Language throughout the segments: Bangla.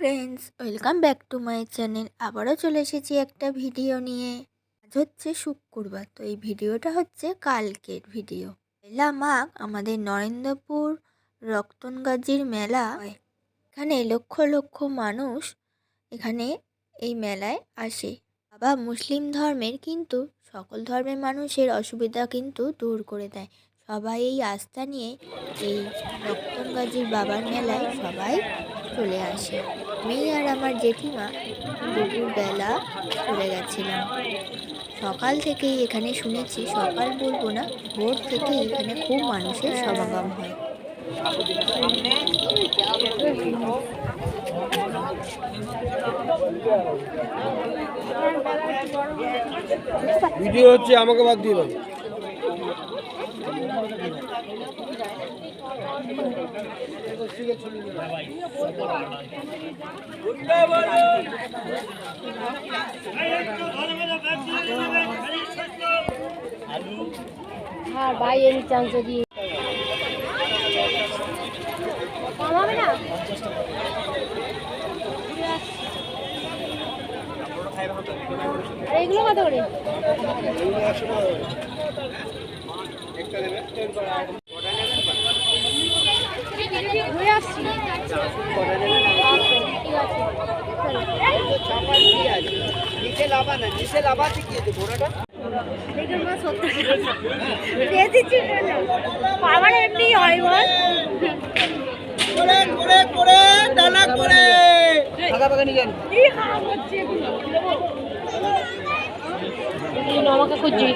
Friends, welcome back to my channel. আবারও চলে এসেছি একটা ভিডিও নিয়ে। আজ হচ্ছে শুক্রবার, তো এই ভিডিওটা হচ্ছে কালকের ভিডিও। পয়লা মাঘ আমাদের নরেন্দ্রপুর রক্তনগাজীর মেলা হয়। এখানে লক্ষ লক্ষ মানুষ এখানে এই মেলায় আসে। বাবা মুসলিম ধর্মের, কিন্তু সকল ধর্মের মানুষের অসুবিধা কিন্তু দূর করে দেয়। সবাই এই আস্থা নিয়ে এই রক্তনগাজীর বাবার মেলায় সবাই চলে আসে। আমি আর আমার জেঠিমা দুপুরবেলা চলে গেছিলাম। সকাল থেকেই এখানে শুনেছি, সকাল বলবো না, ভোর থেকেই এখানে খুব মানুষের সমাগম হয়। ভিডিও হচ্ছে, আমাকে বাদ দিয়ে দাও। আর ভাই এনি চান্স দিয়ে কমাবে না। এইগুলো কত করে? ঘুরে আসছি। আমার এমনি হয় বল আমাকে খুঁজছি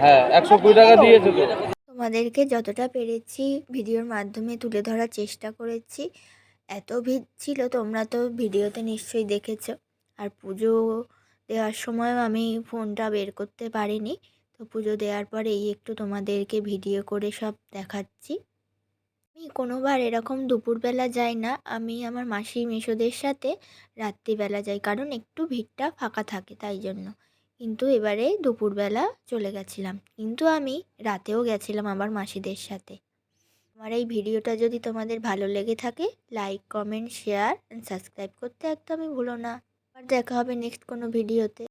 হ্যাঁ, 120 টাকা দিয়েছে তো। তোমাদেরকে যতটা পেরেছি ভিডিওর মাধ্যমে তুলে ধরার চেষ্টা করেছি। এত ভিড় ছিল, তোমরা তো ভিডিওতে নিশ্চয়ই দেখেছো। আর পুজো দেওয়ার সময়ও আমি ফোনটা বের করতে পারিনি, তো পুজো দেওয়ার পরে এই একটু তোমাদেরকে ভিডিও করে সব দেখাচ্ছি। আমি কোনোবার এরকম দুপুরবেলা যাই না, আমি আমার মাসি মেসোদের সাথে রাত্রিবেলা যাই, কারণ একটু ভিড়টা ফাঁকা থাকে তাই জন্য। কিন্তু এবারে দুপুরবেলা চলে গেছিলাম, কিন্তু আমি রাতেও গেছিলাম আমার মাসিদের সাথে। আমার এই ভিডিওটা যদি তোমাদের ভালো লেগে থাকে, like, comment, share and subscribe করতে একদমই ভুলো না। আর দেখা হবে নেক্সট কোনো ভিডিওতে।